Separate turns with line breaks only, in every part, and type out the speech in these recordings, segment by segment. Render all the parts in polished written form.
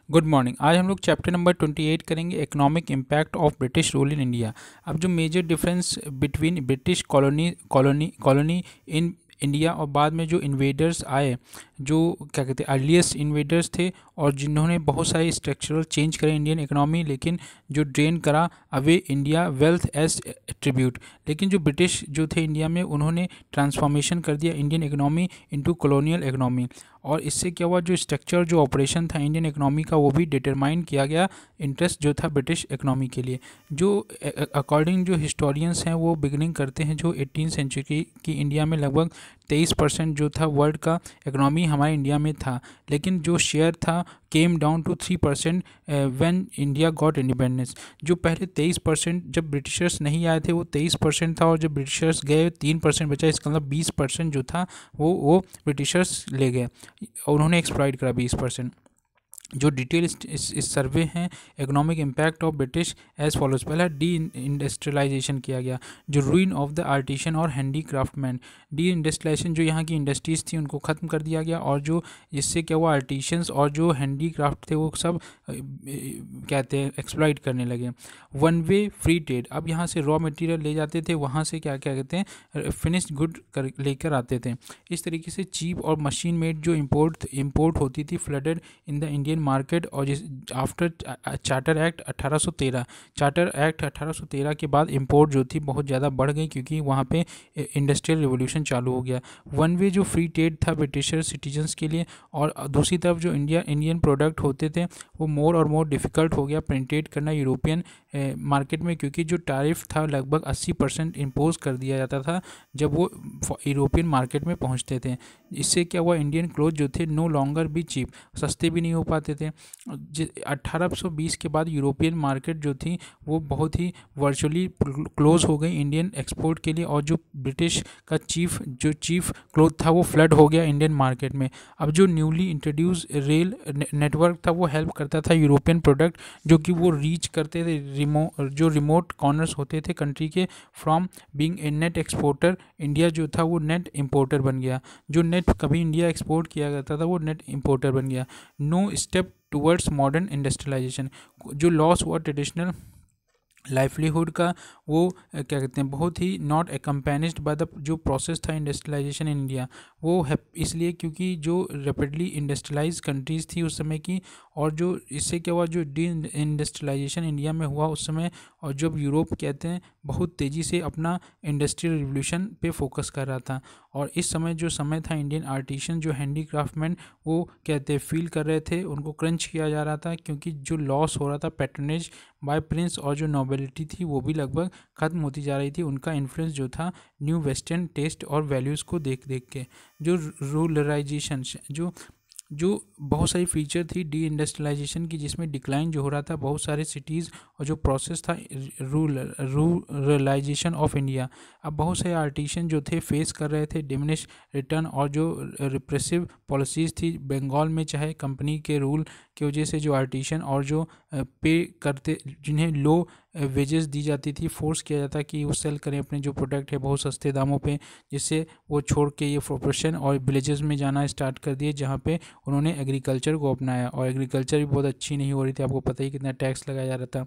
Good morning. आज हम लोग चैप्टर नंबर 28 करेंगे, economic impact of British rule in India. अब जो major difference between British colony in India और बाद में जो इन्वेडर्स आए, जो क्या कहते हैं अर्लीस्ट इन्वेडर्स थे और जिन्होंने बहुत सारे स्ट्रक्चरल चेंज करे इंडियन इकोनॉमी, लेकिन जो ड्रेन करा away India wealth as tribute. लेकिन जो ब्रिटिश जो थे इंडिया में, उन्होंने ट्रांसफॉर्मेशन कर दिया Indian economy into colonial economy. और इससे क्या हुआ, जो स्ट्रक्चर जो ऑपरेशन था इंडियन इकोनॉमी का वो भी डिटरमाइन किया गया, इंटरेस्ट जो था ब्रिटिश इकोनॉमी के लिए। जो अकॉर्डिंग जो हिस्टोरियंस हैं वो बिगनिंग करते हैं जो 18वीं सेंचुरी की इंडिया में लगभग 23% जो था वर्ल्ड का इकोनॉमी हमारे इंडिया में था, लेकिन जो शेयर था came down to 3% when India got independence. जो पहले 23% जब ब्रिटिशर्स नहीं आए थे वो 23% था, और जब ब्रिटिशर्स गए 3% बचा, इसका मतलब 20% जो था वो ब्रिटिशर्स ले गए, उन्होंने एक्सप्लॉइट करा 20%। जो डिटेल इस सर्वे हैं economic impact of British as follows. पहला डी इंडस्ट्रियलाइजेशन किया गया, जो रूइन ऑफ द आर्टिशन और हैंडीक्राफ्टमैन। डी इंडस्ट्रियलाइजेशन, जो यहाँ की इंडस्ट्रीज़ थी उनको ख़त्म कर दिया गया, और जो इससे क्या हुआ आर्टिशंस और जो हैंडीक्राफ्ट थे वो सब कहते हैं एक्सप्लॉइट करने लगे। वन वे फ्री ट्रेड, अब यहाँ से रॉ मटेरियल ले जाते थे, वहाँ से क्या क्या कहते हैं फिनिश्ड गुड लेकर आते थे। इस तरीके से चीप और मशीन मेड जो इम्पोर्ट होती थी flooded in the Indian market. और जिस after charter act 1813, charter act 1813 के बाद इंपोर्ट जो थी बहुत ज़्यादा बढ़ गई, क्योंकि वहाँ पे इंडस्ट्रियल रिवोल्यूशन चालू हो गया। वन वे जो फ्री ट्रेड था ब्रिटिशर सिटीजन्स के लिए, और दूसरी तरफ जो इंडियन प्रोडक्ट होते थे वो मोर और मोर डिफ़िकल्ट हो गया पेनिट्रेट करना यूरोपियन मार्केट में, क्योंकि जो टैरिफ था लगभग 80% इम्पोज कर दिया जाता था जब वो यूरोपियन मार्केट में पहुँचते थे। इससे क्या हुआ, इंडियन क्लोथ जो थे नो लॉन्गर भी चीप, सस्ते भी नहीं हो पाते थे। 1820 के बाद यूरोपियन मार्केट जो थी वो बहुत ही वर्चुअली क्लोज हो गई इंडियन एक्सपोर्ट के लिए, और जो ब्रिटिश का चीफ क्लोथ था वो फ्लड हो गया इंडियन मार्केट में। अब जो न्यूली इंट्रोड्यूस रेल नेटवर्क था वो हेल्प करता था यूरोपियन प्रोडक्ट जो कि वो रीच करते थे जो रिमोट कॉर्नर्स होते थे कंट्री के। From being a net exporter, India जो था वो नेट इम्पोर्टर बन गया। जो नेट कभी इंडिया एक्सपोर्ट किया करता था वो नेट इम्पोर्टर बन गया। No step towards modern industrialisation, जो लॉस हुआ ट्रेडिशनल लाइवलीहुड का, वो क्या कहते हैं बहुत ही नॉट एकम्पेनिस्ड बाय द जो प्रोसेस था इंडस्ट्रियलाइजेशन इन इंडिया। वो है इसलिए क्योंकि जो रैपिडली इंडस्ट्रियलाइज कंट्रीज़ थी उस समय की, और जो इससे क्या हुआ, जो डी इंडस्ट्रियलाइजेशन इंडिया में हुआ उस समय, और जब यूरोप कहते हैं बहुत तेज़ी से अपना इंडस्ट्रियल रिवोल्यूशन पे फोकस कर रहा था, और इस समय जो समय था इंडियन आर्टिशन जो हैंडीक्राफ्टमैन वो कहते हैं फील कर रहे थे, उनको क्रंच किया जा रहा था, क्योंकि जो लॉस हो रहा था पैट्रनेज बाय प्रिंस और जो नोबेलिटी थी वो भी लगभग ख़त्म होती जा रही थी। उनका इन्फ्लुएंस जो था न्यू वेस्टर्न टेस्ट और वैल्यूज़ को देख देख के। जो रूरलाइजेशन जो बहुत सारी फीचर थी डी इंडस्ट्रियलाइजेशन की, जिसमें डिक्लाइन जो हो रहा था बहुत सारे सिटीज़, और जो प्रोसेस था रूरलाइजेशन ऑफ इंडिया। अब बहुत सारे आर्टिशन जो थे फेस कर रहे थे डिमिनिश रिटर्न, और जो रिप्रेसिव पॉलिसीज़ थी बंगाल में, चाहे कंपनी के रूल की वजह से जो आर्टिशन और जो पे करते, जिन्हें लो वेजेस दी जाती थी, फोर्स किया जाता कि वो सेल करें अपने जो प्रोडक्ट है बहुत सस्ते दामों पे, जिससे वो छोड़ के ये प्रोफेशन और विलेजेस में जाना स्टार्ट कर दिए, जहाँ पे उन्होंने एग्रीकल्चर को अपनाया। और एग्रीकल्चर भी बहुत अच्छी नहीं हो रही थी, आपको पता ही कितना टैक्स लगाया जा रहा था।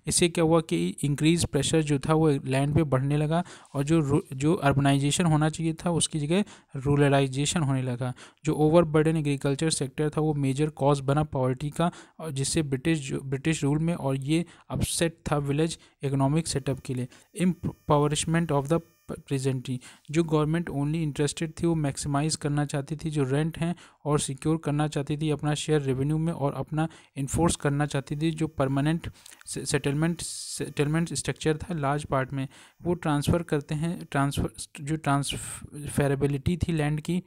इससे क्या हुआ कि इंक्रीज प्रेशर जो था वो लैंड पे बढ़ने लगा, और जो अर्बनाइजेशन होना चाहिए था उसकी जगह रूरलाइजेशन होने लगा। जो ओवर बर्डन एग्रीकल्चर सेक्टर था वो मेजर कॉज बना पॉवर्टी का, और जिससे ब्रिटिश रूल में, और ये अपसेट था विलेज इकोनॉमिक सेटअप के लिए। एम्पावरमेंट ऑफ द प्रेजेंटली, जो गवर्नमेंट ओनली इंटरेस्टेड थी वो मैक्सिमाइज़ करना चाहती थी जो रेंट हैं, और सिक्योर करना चाहती थी अपना शेयर रेवेन्यू में, और अपना इन्फोर्स करना चाहती थी। जो परमानेंट सेटलमेंट स्ट्रक्चर था लार्ज पार्ट में वो ट्रांसफ़र करते हैं, जो ट्रांसफेरेबिलिटी थी लैंड की।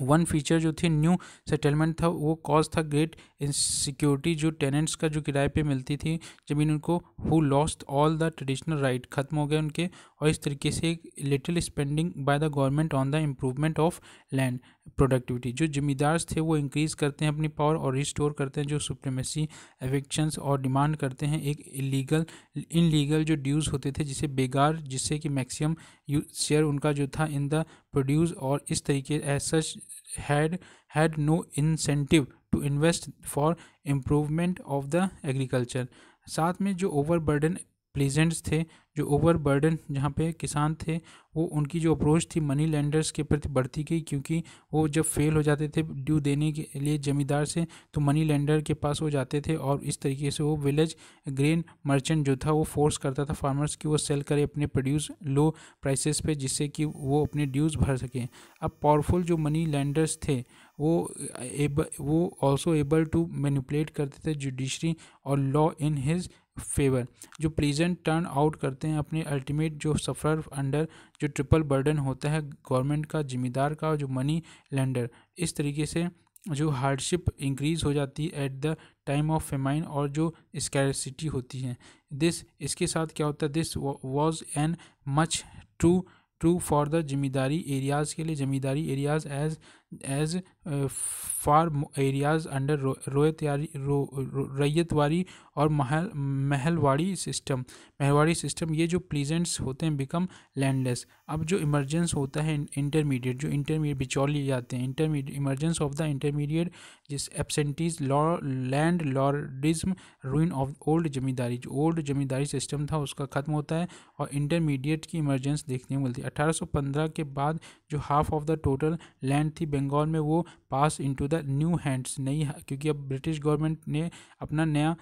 वन फीचर जो थी न्यू सेटलमेंट था वो कॉज था ग्रेट इनसिक्योरिटी, जो टेनेंट्स का जो किराए पे मिलती थी ज़मीन उनको, who lost all the traditional right, ख़त्म हो गए उनके, और इस तरीके से little spending by the government on the improvement of land productivity. जो जमींदार थे वो इंक्रीज़ करते हैं अपनी पावर और रिस्टोर करते हैं जो सुप्रीमेसी, एविक्शंस और डिमांड करते हैं एक इनलीगल जो ड्यूज़ होते थे जिसे बेगार, जिससे कि मैक्सिमम शेयर उनका जो था इन द प्रोड्यूस, और इस तरीके as such had no incentive to invest for improvement of the agriculture. साथ में जो ओवरबर्डन प्लीजेंट्स थे, जो ओवरबर्डन जहाँ पे किसान थे, वो उनकी जो अप्रोच थी मनी लेंडर्स के प्रति बढ़ती गई, क्योंकि वो जब फेल हो जाते थे ड्यू देने के लिए ज़मींदार से, तो मनी लेंडर के पास वो जाते थे और इस तरीके से वो विलेज ग्रेन मर्चेंट जो था वो फोर्स करता था फार्मर्स की वो सेल करे अपने प्रोड्यूस लो प्राइसेस पे, जिससे कि वो अपने ड्यूज़ भर सकें। अब पावरफुल जो मनी लेंडर्स थे वो ऑल्सो एबल टू मैनिपुलेट करते थे जुडिशरी और लॉ इन हिज फेवर। जो प्लीजेंट टर्न आउट करते हैं अपने अल्टीमेट जो सफ़र अंडर जो ट्रिपल बर्डन होता है गवर्नमेंट का, जिम्मेदार का, जो मनी लेंडर। इस तरीके से जो हार्डशिप इंक्रीज़ हो जाती है at the time of famine और जो स्कैरसिटी होती है। इसके साथ क्या होता है, this was an much true for the zamindari areas के लिए, zamindari areas as far areas under ryotwari और महलवाड़ी सिस्टम। ये जो प्लीजेंट्स होते हैं बिकम लैंडलेस। अब जो इमरजेंस होता है इंटरमीडिएट, जो इंटरमीडिएट बिचौलिए जाते हैं, intermediate emergence of the intermediate जिस absentees landlordism ruin of old zamindari, जो ओल्ड जमींदारी सिस्टम था उसका ख़त्म होता है और इंटरमीडिएट की इमरजेंस देखने को मिलती है। 1815 के बाद जो half of the total land थी बंगाल में वो पास इनटू द न्यू हैंड्स, क्योंकि अब ब्रिटिश गवर्नमेंट ने अपना नया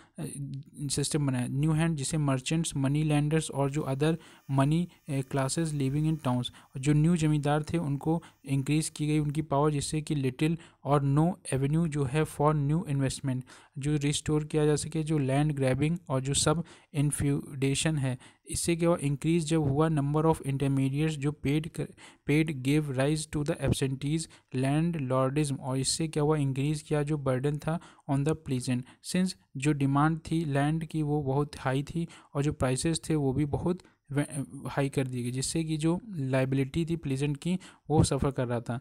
सिस्टम बनाया न्यू हैंड, जिसे मर्चेंट्स, मनी लैंडर्स और जो other money classes living in towns, जो न्यू जमींदार थे उनको इंक्रीज़ की गई उनकी पावर, जिससे कि लिटिल और नो एवेन्यू जो है फॉर न्यू इन्वेस्टमेंट जो रिस्टोर किया जा सके, जो लैंड ग्रैबिंग और जो सब इन्फ्यूडेशन है। इससे क्या हुआ, इंक्रीज जब हुआ नंबर ऑफ इंटरमीडिएट्स जो paid give rise to the absentees landlordism, और इससे क्या हुआ, इंक्रीज़ किया जो बर्डन था ऑन द प्लीजेंट, सिंस जो डिमांड थी लैंड की वो बहुत हाई थी और जो प्राइसेस थे वो भी बहुत हाई कर दी गई, जिससे कि जो लाइबिलिटी थी प्लीजेंट की वो सफ़र कर रहा था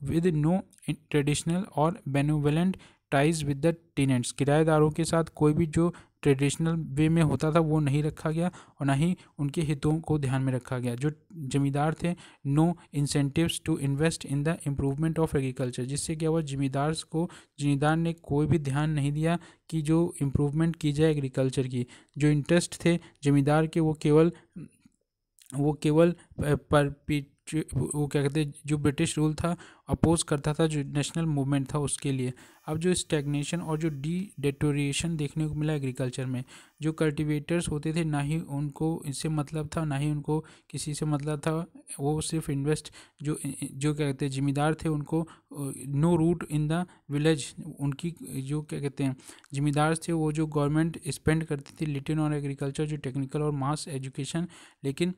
विद नो ट्रेडिशनल और benevolent ties with the tenants. किराएदारों के साथ कोई भी जो ट्रेडिशनल वे में होता था वो नहीं रखा गया और ना ही उनके हितों को ध्यान में रखा गया। जो जमींदार थे, no incentives to invest in the improvement of agriculture, जिससे क्या हुआ, जमींदार ने कोई भी ध्यान नहीं दिया कि जो इम्प्रूवमेंट की जाए एग्रीकल्चर की। जो इंटरेस्ट थे जमींदार के वो केवल वो क्या कहते हैं, जो ब्रिटिश रूल था अपोज करता था, जो नेशनल मूवमेंट था उसके लिए। अब जो स्टैग्नेशन और जो डेटोरिएशन देखने को मिला एग्रीकल्चर में, जो कल्टीवेटर्स होते थे ना ही उनको इससे मतलब था ना ही उनको किसी से मतलब था, वो सिर्फ इन्वेस्ट जो क्या कहते हैं जिम्मेदार थे उनको no root in the village, उनकी जो क्या कहते हैं जिम्मेदार थे वो जो गवर्नमेंट स्पेंड करती थी लिटिल ऑन एग्रीकल्चर, जो टेक्निकल और मास एजुकेशन। लेकिन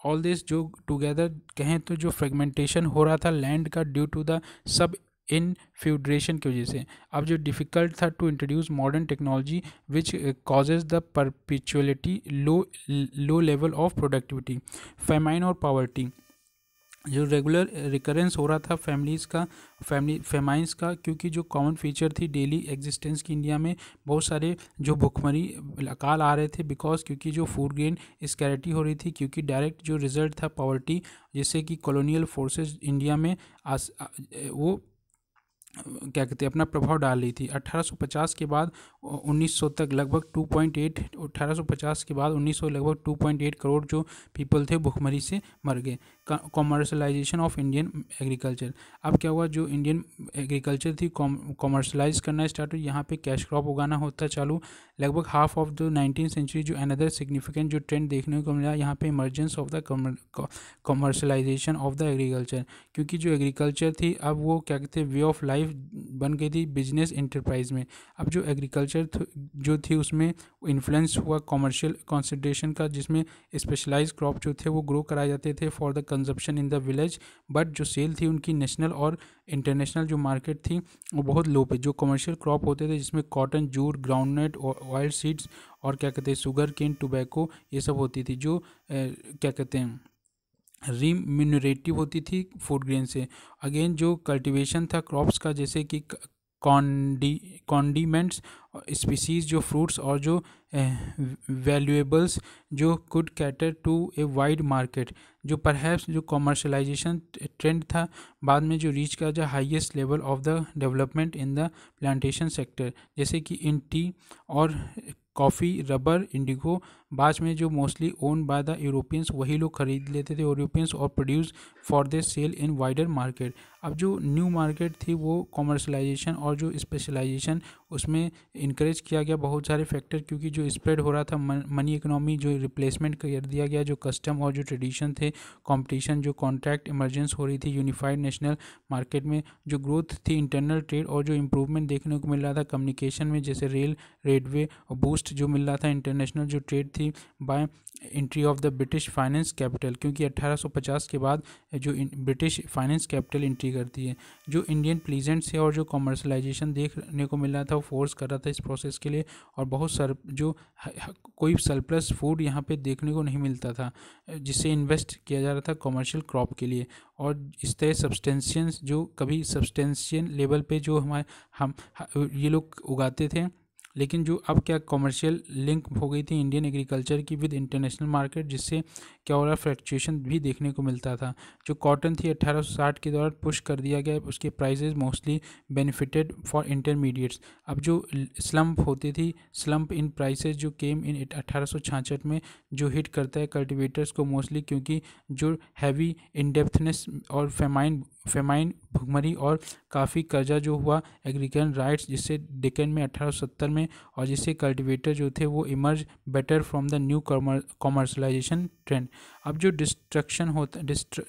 ऑल दिस जो टुगेदर कहें तो जो फ्रेगमेंटेशन हो रहा था लैंड का ड्यू टू द सब इनफ्यूड्रेशन की वजह से, अब जो डिफ़िकल्ट था to introduce modern technology which causes the perpetuality low level of productivity, famine और पॉवर्टी, जो रेगुलर रिकरेंस हो रहा था फेमाइंस का, क्योंकि जो कॉमन फीचर थी डेली एग्जिस्टेंस की इंडिया में बहुत सारे जो भुखमरी अकाल आ रहे थे, बिकॉज क्योंकि जो फूड ग्रेन स्कैरिटी हो रही थी, क्योंकि डायरेक्ट जो रिजल्ट था पॉवर्टी, जिससे कि कॉलोनियल फोर्सेस इंडिया में वो क्या कहते हैं अपना प्रभाव डाल रही थी। 1850 के बाद 1900 तक लगभग 2.8 1850 के बाद 1900 लगभग 2.8 करोड़ जो पीपल थे भुखमरी से मर गए। कॉमर्शलाइजेशन ऑफ इंडियन एग्रीकल्चर, अब क्या हुआ, जो इंडियन एग्रीकल्चर थी कॉमर्शलाइज करना स्टार्ट हुई, यहाँ पे कैश क्रॉप उगाना होता चालू। लगभग half of the 19th century जो अनदर सिग्निफिकेंट जो ट्रेंड देखने को मिला, यहाँ पे emergence of the commercialisation of the agriculture, क्योंकि जो एग्रीकल्चर थी अब वो क्या कहते हैं वे ऑफ लाइफ बन गई थी बिजनेस इंटरप्राइज में। अब जो एग्रीकल्चर जो थी उसमें इन्फ्लुएंस हुआ कॉमर्शियल कंसंट्रेशन का, जिसमें स्पेशलाइज्ड क्रॉप जो थे वो ग्रो कराए जाते थे for the consumption in the village, but जो सेल थी उनकी नेशनल और इंटरनेशनल जो मार्केट थी वो बहुत लो पे। जो कमर्शियल क्रॉप होते थे जिसमें cotton, jute, groundnut, oil seeds और क्या कहते हैं शुगर केन, टोबैको, ये सब होती थी, जो क्या कहते हैं रिम्यूनरेटिव होती थी फूड ग्रेन से। अगेन जो कल्टीवेशन था क्रॉप्स का, जैसे कि कॉन्डीमेंट्स स्पीसीज, जो फ्रूट्स और जो वैल्यूएबल्स जो could cater to a wide market, जो परहैप्स जो कॉमर्शलाइजेशन ट्रेंड था बाद में जो रीच का जो highest level of the development in the plantation sector, जैसे कि इन टी और कॉफ़ी, रबर, इंडिगो, बाद में जो mostly owned by the Europeans, वही लोग खरीद लेते थे यूरोपियंस और produce for the sale in wider market. अब जो न्यू मार्केट थी वो कॉमर्शलाइजेशन और जो स्पेशलाइजेशन उसमें इनक्रेज किया गया बहुत सारे फैक्टर, क्योंकि जो स्प्रेड हो रहा था मनी इकोनॉमी, जो रिप्लेसमेंट कर दिया गया जो कस्टम और जो ट्रेडिशन थे, कंपटीशन, जो कॉन्ट्रैक्ट इमरजेंस हो रही थी यूनिफाइड नेशनल मार्केट में, जो ग्रोथ थी इंटरनल ट्रेड और जो इम्प्रूवमेंट देखने को मिल रहा था कम्युनिकेशन में, जैसे रेल, रेलवे और बूस्ट जो मिल रहा था इंटरनेशनल जो ट्रेड थी by entry of the British finance capital, क्योंकि 1850 के बाद जो ब्रिटिश फाइनेंस कैपिटल एंट्री करती है। जो इंडियन प्लीजेंट से और जो कॉमर्शलाइजेशन देखने को मिल रहा था वो फोर्स कर रहा था इस प्रोसेस के लिए, और बहुत कोई सरप्लस फूड यहाँ पे देखने को नहीं मिलता था जिससे इन्वेस्ट किया जा रहा था कॉमर्शियल क्रॉप के लिए। और इस तरह सब्सटेंशियंस जो कभी सब्सटेंशियल लेवल पे जो हम ये लोग उगाते थे, लेकिन जो अब क्या कमर्शियल लिंक हो गई थी इंडियन एग्रीकल्चर की विद इंटरनेशनल मार्केट, जिससे क्या हो रहा फ्लक्चुएशन भी देखने को मिलता था। जो कॉटन थी 1860 के दौरान पुश कर दिया गया, उसके prices mostly benefited for intermediates. अब जो स्लम्प होती थी, स्लम्प इन प्राइसेस जो केम इन 1866 में, जो हिट करता है कल्टिवेटर्स को मोस्टली, क्योंकि जो हैवी इनडेप्थनेस और फेमाइन भुखमरी और काफ़ी कर्जा जो हुआ एग्रीकल्चर राइट्स, जिससे डेक्कन में 1870 में, और जिससे कल्टीवेटर जो थे वो emerge better from the new commercialisation trend. अब जो डिस्ट्रक्शन होता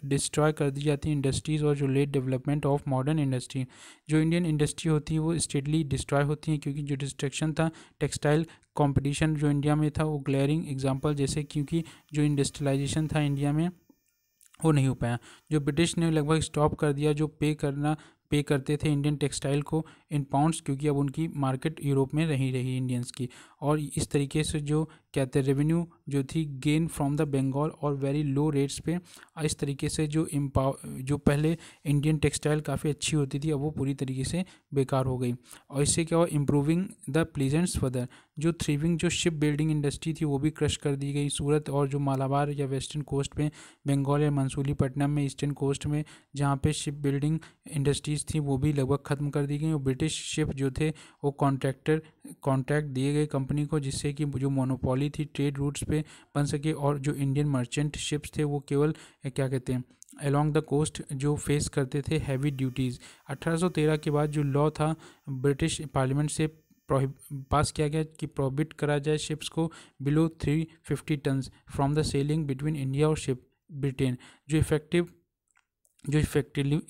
डिस्ट्रॉय कर दी जाती है इंडस्ट्रीज़ और जो late development of modern industry, जो इंडियन इंडस्ट्री होती है वो स्टेडली डिस्ट्रॉय होती है, क्योंकि जो डिस्ट्रक्शन था टेक्सटाइल कंपटीशन जो इंडिया में था वो ग्लेयरिंग एग्जांपल, जैसे क्योंकि जो इंडस्ट्रियलाइजेशन था इंडिया में वो नहीं हो पाया। जो ब्रिटिश ने लगभग स्टॉप कर दिया जो पे करते थे इंडियन टेक्सटाइल को इन पाउंड्स, क्योंकि अब उनकी मार्केट यूरोप में नहीं रही इंडियंस की। और इस तरीके से जो कहते हैं रेवेन्यू जो थी गेन फ्रॉम द बंगाल और वेरी लो रेट्स पे, इस तरीके से जो पहले इंडियन टेक्सटाइल काफ़ी अच्छी होती थी अब वो पूरी तरीके से बेकार हो गई। और इससे क्या हुआ इम्प्रूविंग द प्लीजेंट्स फर्दर, जो थ्रीविंग जो शिप बिल्डिंग इंडस्ट्री थी वो भी क्रश कर दी गई। सूरत और जो मालाबार या वेस्टर्न कोस्ट में, बंगाल या मंसूलीपट्टनम में ईस्टर्न कोस्ट में जहाँ पे शिप बिल्डिंग इंडस्ट्रीज़ थी वो भी लगभग ख़त्म कर दी गई। और ब्रिटिश शिप जो थे वो कॉन्ट्रैक्ट दिए गए कंपनी को, जिससे कि जो मोनोपोली थी ट्रेड रूट्स पे बन सके। और जो इंडियन मर्चेंट शिप्स थे वो केवल क्या कहते हैं अलॉन्ग द कोस्ट जो फेस करते थे हैवी ड्यूटीज़। 1813 के बाद जो लॉ था ब्रिटिश पार्लियामेंट से पास किया गया कि प्रोहिबिट करा जाए शिप्स को below 350 tons from the sailing between India और शिप ब्रिटेन, जो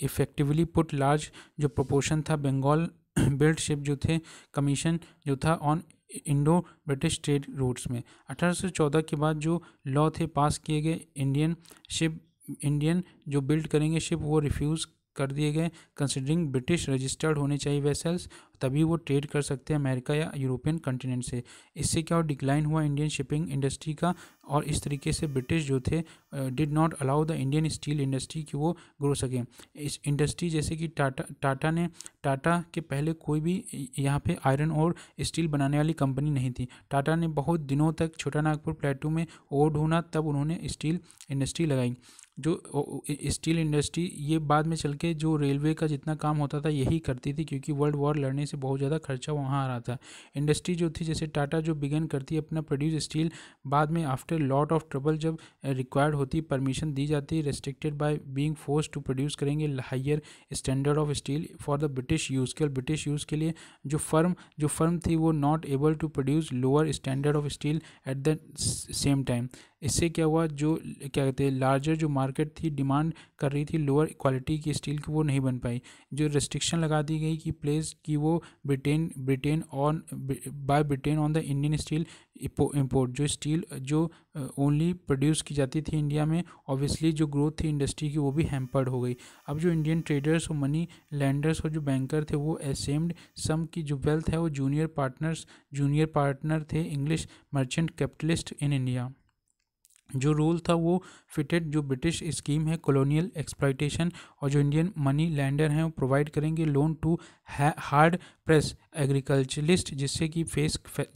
इफेक्टिवली पुट लार्ज जो प्रोपोर्शन था बंगाल बिल्ड शिप जो थे कमीशन जो था on Indo British trade routes में। 1814 के बाद जो लॉ थे पास किए गए इंडियन जो बिल्ड करेंगे शिप वो रिफ्यूज़ कर दिए गए, कंसिडरिंग ब्रिटिश रजिस्टर्ड होने चाहिए वेसल्स, तभी वो ट्रेड कर सकते हैं अमेरिका या यूरोपियन कॉन्टिनेंट से। इससे क्या डिक्लाइन हुआ इंडियन शिपिंग इंडस्ट्री का, और इस तरीके से ब्रिटिश जो थे did not allow the Indian steel industry कि वो ग्रो सके। इस इंडस्ट्री जैसे कि टाटा के पहले कोई भी यहाँ पे आयरन और स्टील बनाने वाली कंपनी नहीं थी। टाटा ने बहुत दिनों तक छोटा नागपुर प्लेटू में ओर ढूंढा, तब उन्होंने स्टील इंडस्ट्री लगाई। जो स्टील इंडस्ट्री ये बाद में चल के जो रेलवे का जितना काम होता था यही करती थी, क्योंकि वर्ल्ड वॉर लड़ने से बहुत ज़्यादा खर्चा वहाँ आ रहा था। इंडस्ट्री जो थी जैसे टाटा जो बिगन करती है अपना प्रोड्यूस स्टील, बाद में आफ्टर लॉट ऑफ ट्रबल जब रिक्वायर्ड होती परमिशन दी जाती है, restricted by being force to produce करेंगे higher standard of steel for the British use, केवल ब्रिटिश यूज़ के लिए। जो फर्म थी वो not able to produce lower standard of steel at the same time. इससे क्या हुआ, जो क्या कहते हैं लार्जर जो मार्केट थी डिमांड कर रही थी लोअर क्वालिटी की स्टील की, वो नहीं बन पाई। जो रिस्ट्रिक्शन लगा दी गई कि प्लेस कि वो Britain on the Indian steel import, जो स्टील जो ओनली प्रोड्यूस की जाती थी इंडिया में, ऑब्वियसली जो ग्रोथ थी इंडस्ट्री की वो भी हैम्पर्ड हो गई। अब जो इंडियन ट्रेडर्स और मनी लैंडर्स और जो बैंकर थे वो असेम्ड सम की जो वेल्थ है वो जूनियर पार्टनर थे English merchant capitalist in India. जो रूल था वो फिटेड जो ब्रिटिश स्कीम है कॉलोनियल एक्सप्लॉयटेशन, और जो इंडियन मनी लैंडर हैं वो प्रोवाइड करेंगे loan to hard press agriculturalist, जिससे कि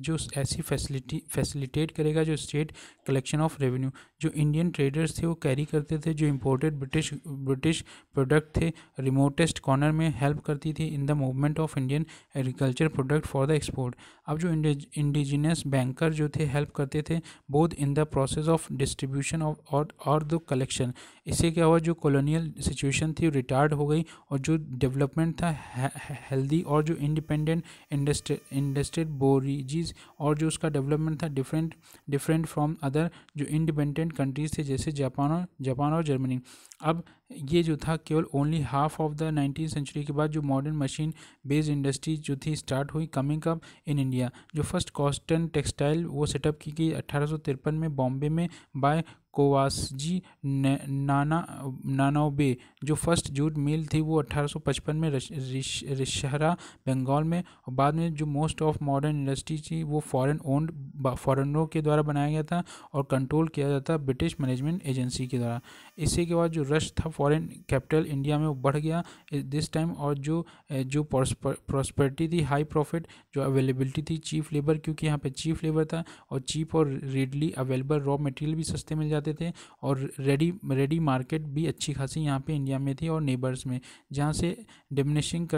जो ऐसी फैसिलिटेट करेगा जो स्टेट कलेक्शन ऑफ रेवेन्यू। जो इंडियन ट्रेडर्स थे वो कैरी करते थे जो इम्पोर्टेड ब्रिटिश प्रोडक्ट थे रिमोटेस्ट कॉर्नर में, हेल्प करती थी in the movement of Indian agriculture product for the export. अब जो इंडिजिनस बैंकर जो थे हेल्प करते थे both in the process of distribution of और द कलेक्शन। इससे क्या हुआ, जो कॉलोनियल सिचुएशन थी रिटार्ड हो गई और जो डेवलपमेंट था हेल्दी, और जो इंडिपेंडेंट इंडस्ट्रियल बोरीजीज और जो उसका डेवलपमेंट था डिफरेंट फ्रॉम अदर जो इंडिपेंडेंट कंट्रीज थे जैसे जापान और जर्मनी। अब ये जो था केवल only half of the 19th century के बाद जो मॉडर्न मशीन बेस्ड इंडस्ट्री जो थी स्टार्ट हुई कमिंग अप इन इंडिया। जो फर्स्ट कॉटन टेक्सटाइल वो सेटअप की गई 1853 में बॉम्बे में बाय कोवासजी नानाओबे। जो फर्स्ट जूट मिल थी वो 1855 में रिशहरा बंगाल में, और बाद में जो मोस्ट ऑफ मॉडर्न इंडस्ट्री थी वो फॉरेनरों के द्वारा बनाया गया था और कंट्रोल किया जाता ब्रिटिश मैनेजमेंट एजेंसी के द्वारा। इसी के बाद जो रश था फॉरेन कैपिटल इंडिया में वो बढ़ गया दिस टाइम, और जो प्रॉस्पेरिटी थी हाई प्रॉफिट, जो अवेलेबिलिटी थी चीप लेबर, क्योंकि यहाँ पे चीप लेबर था और चीप और रेडली अवेलेबल रॉ मटेरियल भी सस्ते मिल जाते थे, और रेडी मार्केट भी अच्छी खासी यहाँ पे इंडिया में थी और नेबर्स में, जहाँ से डिमिनिशिंग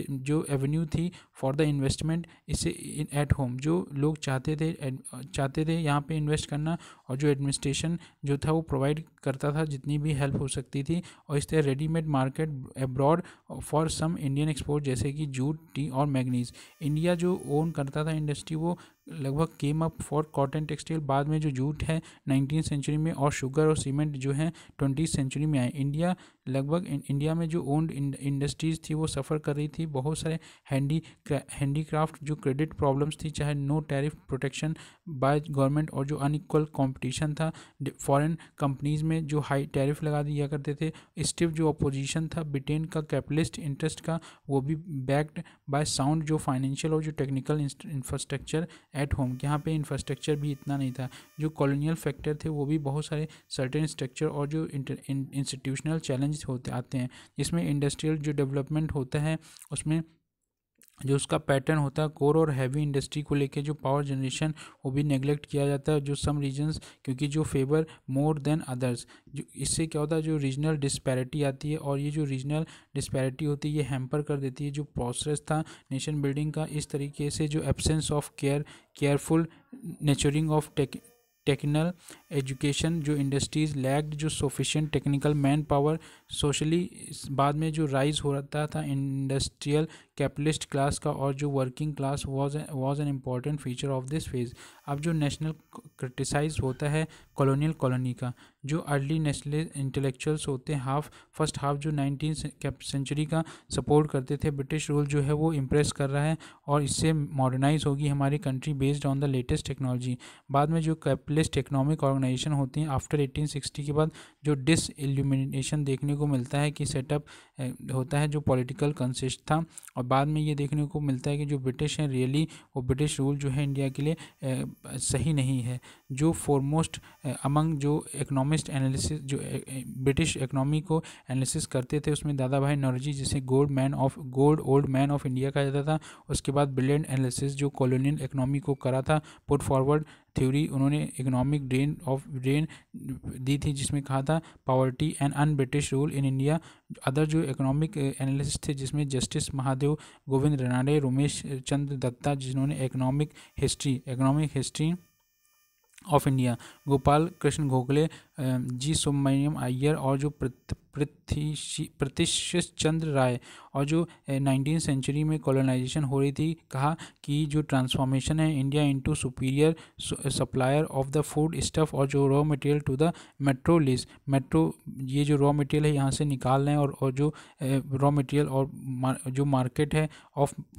जो एवेन्यू थी फॉर द इन्वेस्टमेंट इससे एट होम, जो लोग चाहते थे यहाँ पे इन्वेस्ट करना, और जो एडमिनिस्ट्रेशन जो था वो प्रोवाइड करता था जितनी भी हेल्प हो सकती थी, और इस तरह readymade market abroad for some Indian export जैसे कि जूट टी और मैग्नीज। इंडिया जो ओन करता था इंडस्ट्री वो लगभग came up for cotton textile, बाद में जो जूट है 19th सेंचुरी में, और शुगर और सीमेंट जो है 20th सेंचुरी में आए। इंडिया में जो ओन्ड इंडस्ट्रीज़ थी वो सफ़र कर रही थी बहुत सारे हैंडीक्राफ्ट जो क्रेडिट प्रॉब्लम्स थी, चाहे no tariff protection by government, और जो अनइक्वल कंपटीशन था फॉरेन कंपनीज़ में जो हाई टैरिफ लगा दिया करते थे, स्टिफ जो अपोजिशन था ब्रिटेन का कैपिटलिस्ट इंटरेस्ट का, वो भी बैक्ड बाय साउंड जो फाइनेंशियल और जो टेक्निकल इंफ्रास्ट्रक्चर एट होम। यहाँ पे इंफ्रास्ट्रक्चर भी इतना नहीं था। जो कॉलोनियल फैक्टर थे वो भी बहुत सारे सर्टेन स्ट्रक्चर और जो इंस्टीट्यूशनल चैलेंज होते आते हैं, जिसमें इंडस्ट्रियल जो डेवलपमेंट होता है उसमें जो उसका पैटर्न होता है कोर और हैवी इंडस्ट्री को लेके जो पावर जनरेशन वो भी नेगलेक्ट किया जाता है, जो सम रीजन्स क्योंकि जो फेवर मोर देन अदर्स, जो इससे क्या होता है जो रीजनल डिस्पैरिटी आती है, और ये जो रीजनल डिस्पैरिटी होती है ये हैम्पर कर देती है जो प्रोसेस था नेशन बिल्डिंग का। इस तरीके से जो absence of careful nurturing of technical education, जो इंडस्ट्रीज़ लैग्ड जो sufficient technical manpower, socially बाद में जो राइज हो रहा था इंडस्ट्रियल कैपिटलिस्ट क्लास का, और जो working class was an important feature of this phase. अब जो नेशनल क्रिटिसाइज होता है कॉलोनियल कॉलोनी का, जो अर्ली नेशनल इंटेलेक्चुअल्स होते हैं फर्स्ट हाफ जो 19th सेंचुरी का सपोर्ट करते थे ब्रिटिश रूल जो है वो इम्प्रेस कर रहा है और इससे मॉडर्नाइज होगी हमारी country based on the latest technology. बाद में जो कैपिटलिस्ट इकोनॉमिक ऑर्गेनाइजेशन होती हैं आफ्टर 1860 के बाद जो डिसइल्यूमिनेशन देखने को मिलता है कि सेटअप होता है जो पॉलिटिकल कंसिस्ट था, और बाद में ये देखने को मिलता है कि जो ब्रिटिश हैं रियली वो ब्रिटिश रूल जो है इंडिया के लिए सही नहीं है। जो फॉरमोस्ट अमंग जो इकोनॉमिस्ट एनालिसिस जो ब्रिटिश इकोनॉमी को एनालिसिस करते थे उसमें दादा भाई नौरोजी जिसे gold old man of India कहा जाता था। उसके बाद ब्रिलियंट एनालिसिस जो कॉलोनियल इकोनॉमी को करा था पुट फॉरवर्ड थ्योरी, उन्होंने इकोनॉमिक ड्रेन दी थी जिसमें कहा था poverty and un British rule in India. Other जो इकोनॉमिक एनालिसिस थे जिसमें जस्टिस महादेव, गोविंद रनाडे, रमेश चंद्र दत्ता जिन्होंने economic history of India, Gopal Krishna Gokhale G Subramania Iyer और जो प्रतिष्ठित चंद्र राय और जो 19वीं सेंचुरी में कॉलोनाइजेशन हो रही थी, कहा कि जो ट्रांसफॉर्मेशन है India into superior supplier of the food stuff और जो रॉ मटेरियल टू द मेट्रोलिस ये जो रॉ मटेरियल है यहाँ से निकाल रहे हैं और जो रॉ मटेरियल और जो मार्केट है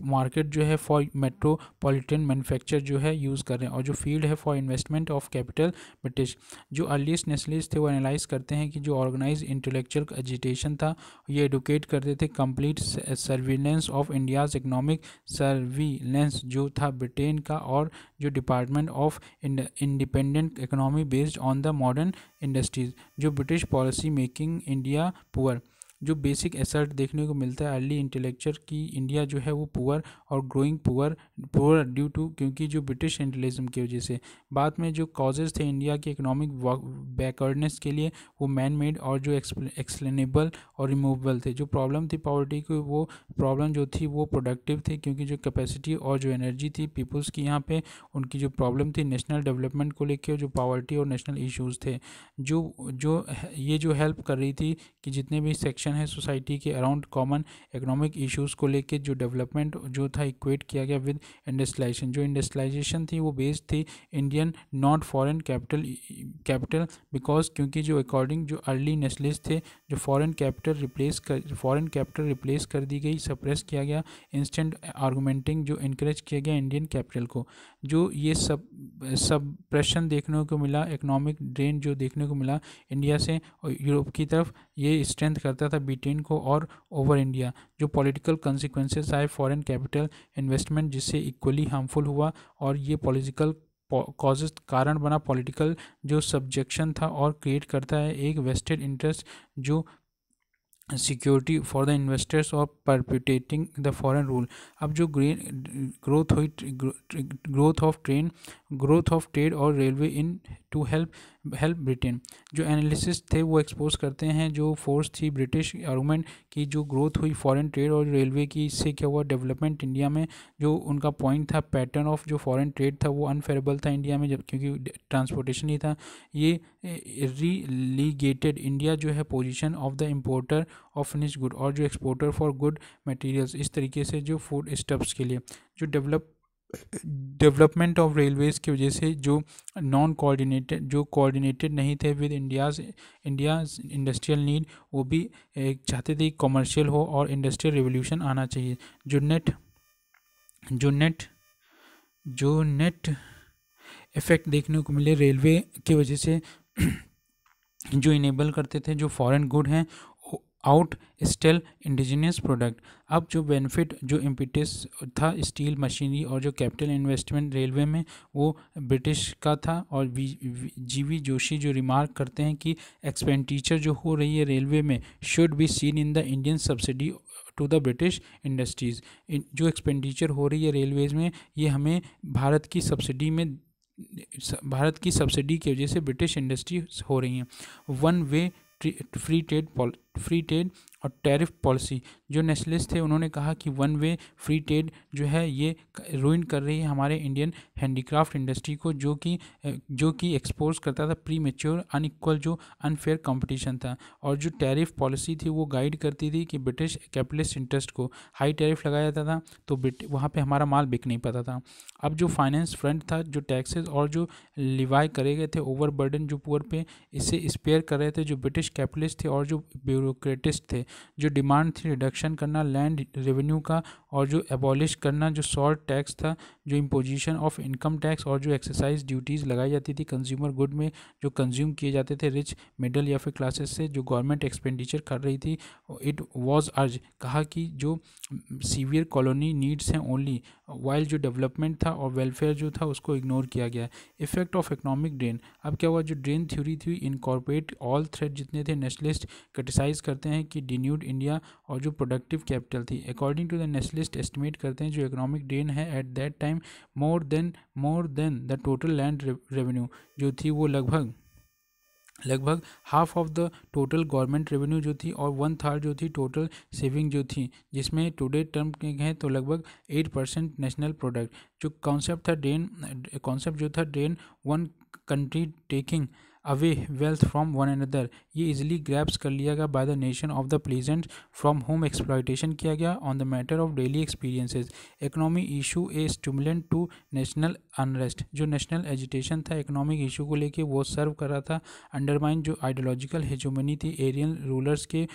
मार्केट जो है फॉर मेट्रोपॉलिटन मैन्युफैक्चर जो है यूज़ कर रहे हैं और जो फील्ड है for investment of capital British. जो अर्लीस्ट नेशनलिस्ट थे वो एनालाइज करते हैं कि जो ऑर्गेनाइज इंटेलेक्चुअल एजिटेशन था ये एडुकेट करते थे complete surveillance of India's economic surveillance जो था ब्रिटेन का और जो department of independent economy based on the modern industries. जो British policy making India poor जो बेसिक एसर्ट देखने को मिलता है अर्ली इंटेलेक्चर की इंडिया जो है वो पुअर और ग्रोइंग पुअर ड्यू टू क्योंकि जो ब्रिटिश इंटेलिज्म की वजह से। बाद में जो कॉजेज़ थे इंडिया के इकोनॉमिक बैकवर्डनेस के लिए वो मैन मेड और जो एक्सप्लेनेबल और रिमूवेबल थे। जो प्रॉब्लम थी पॉवर्टी की वो प्रॉब्लम जो थी वो प्रोडक्टिव थी क्योंकि जो कैपेसिटी और जो एनर्जी थी पीपल्स की यहाँ पे उनकी जो प्रॉब्लम थी नेशनल डेवलपमेंट को लेकर जो पॉवर्टी और नेशनल इश्यूज़ थे ये जो हेल्प कर रही थी कि जितने भी सेक्शन है सोसाइटी के अराउंड कॉमन इकोनॉमिक इश्यूज़ को लेके जो डेवलपमेंट जो था इक्वेट किया गया विद इंडस्ट्रियलाइजेशन। जो इंडस्ट्रियलाइजेशन थी वो बेस्ड थी Indian not foreign capital because क्योंकि जो अकॉर्डिंग जो अर्ली नेशनलिस्ट थे जो फॉरेन कैपिटल रिप्लेस कर दी गई सप्रेस किया गया इंस्टेंट आर्गूमेंटिंग जो इनक्रेज किया गया इंडियन कैपिटल को। जो ये सब प्रेशन देखने को मिला इकोनॉमिक ड्रेन जो देखने को मिला इंडिया से और यूरोप की तरफ ये स्ट्रेंथ करता था ब्रिटेन को और ओवर इंडिया। जो पॉलिटिकल कंसिक्वेंसेस आए फॉरेन कैपिटल इन्वेस्टमेंट जिससे इक्वली हार्मफुल हुआ और ये पॉलिटिकल कॉजेज कारण बना पॉलिटिकल जो सब्जेक्शन था और क्रिएट करता है एक वेस्टेड इंटरेस्ट जो सिक्योरिटी फॉर द इन्वेस्टर्स और परपिटेटिंग द फॉरेन रूल। अब जो ग्रोथ हुई ग्रोथ ऑफ ट्रेड और railway in to help Britain. जो एनालिसिस थे वो एक्सपोज करते हैं जो फोर्स थी ब्रिटिश गवर्नमेंट की जो ग्रोथ हुई फॉरेन ट्रेड और रेलवे की इससे क्या हुआ डेवलपमेंट इंडिया में। जो उनका पॉइंट था पैटर्न ऑफ जो फॉरेन ट्रेड था वो अनफेरेबल था इंडिया में जब क्योंकि ट्रांसपोर्टेशन ही था। ये रीलीगेटेड इंडिया जो है position of the importer of finish good और जो एक्सपोर्टर फॉर गुड मटेरियल्स इस तरीके से जो फूड स्टफ्स के लिए। जो डेवलपमेंट ऑफ रेलवेज़ की वजह से जो कोऑर्डिनेटेड नहीं थे विद इंडियाज़ इंडस्ट्रियल नीड वो भी चाहते थे कॉमर्शियल हो और इंडस्ट्रियल रिवोल्यूशन आना चाहिए। जो नेट इफेक्ट देखने को मिले रेलवे की वजह से जो इनेबल करते थे जो फॉरेन गुड हैं आउट स्टेल इंडिजिनियस प्रोडक्ट। अब जो बेनिफिट जो इम्पिटस था स्टील मशीनरी और जो कैपिटल इन्वेस्टमेंट रेलवे में वो ब्रिटिश का था। और जीवी जोशी जो रिमार्क करते हैं कि एक्सपेंडिचर जो हो रही है रेलवे में should be seen in the Indian subsidy to the British industries. जो एक्सपेंडिचर हो रही है रेलवेज़ में ये हमें भारत की सब्सिडी की वजह से ब्रिटिश इंडस्ट्री हो रही हैं। वन वे फ्री ट्रेड और टैरिफ पॉलिसी। जो नेशनलिस्ट थे उन्होंने कहा कि वन वे फ्री ट्रेड जो है ये रूइन कर रही है हमारे इंडियन हैंडीक्राफ्ट इंडस्ट्री को जो कि एक्सपोज करता था प्री मेच्योर अनइक्वल जो अनफेयर कंपटीशन था। और जो टैरिफ पॉलिसी थी वो गाइड करती थी कि ब्रिटिश कैपिटलिस्ट इंटरेस्ट को हाई टैरिफ लगाया जाता था तो वहाँ पे हमारा माल बिक नहीं पाता था। अब जो फाइनेंस फ्रंट था जो टैक्सेस और जो लिवाई करे गए थे ओवर बर्डन जो पुअर पे इससे स्पेयर कर रहे थे जो ब्रिटिश कैपिटलिस्ट थे और जो ब्यूरोक्रेटिस्ट थे। जो डिमांड थी रिडक्शन करना लैंड रेवेन्यू का और जो एबॉलिश करना जो शॉर्ट टैक्स था जो इम्पोजिशन ऑफ इनकम टैक्स और जो एक्सरसाइज ड्यूटीज़ लगाई जाती थी कंज्यूमर गुड में जो कंज्यूम किए जाते थे रिच मिडल या फिर क्लासेस से जो गवर्नमेंट एक्सपेंडिचर कर रही थी। इट वाज अर्ज कहा कि जो सीवियर कॉलोनी नीड्स हैं ओनली वाइल जो डेवलपमेंट था और वेलफेयर जो था उसको इग्नोर किया गया। Effect of economic drain. अब क्या हुआ जो ड्रेन थ्योरी थी इनकॉर्पोरेट ऑल थ्रेड जितने थे नेशनलिस्ट क्रिटिसाइज करते हैं कि डिन्यूड इंडिया और जो प्रोडक्टिव कैपिटल थी according to the nationalist estimate करते हैं जो इकोनॉमिक ड्रेन है at that time more than the total land revenue जो थी वो लगभग half of the total government revenue जो थी और 1/3 जो थी टोटल सेविंग जो थी जिसमें टुडे टर्म के हैं तो लगभग 8% नेशनल प्रोडक्ट। जो कॉन्सेप्ट जो था drain one country taking away wealth from one another, ये इजिली ग्रैप्स कर लिया गया by the nation of the pleasant from home exploitation किया गया on the matter of daily experiences. Economy issue a stimulant to national unrest, जो national agitation था economic issue को लेके वो सर्व कर रहा था। अंडरमाइन जो आइडियोलॉजिकल हेजोमनी थी एरियन रूलर्स के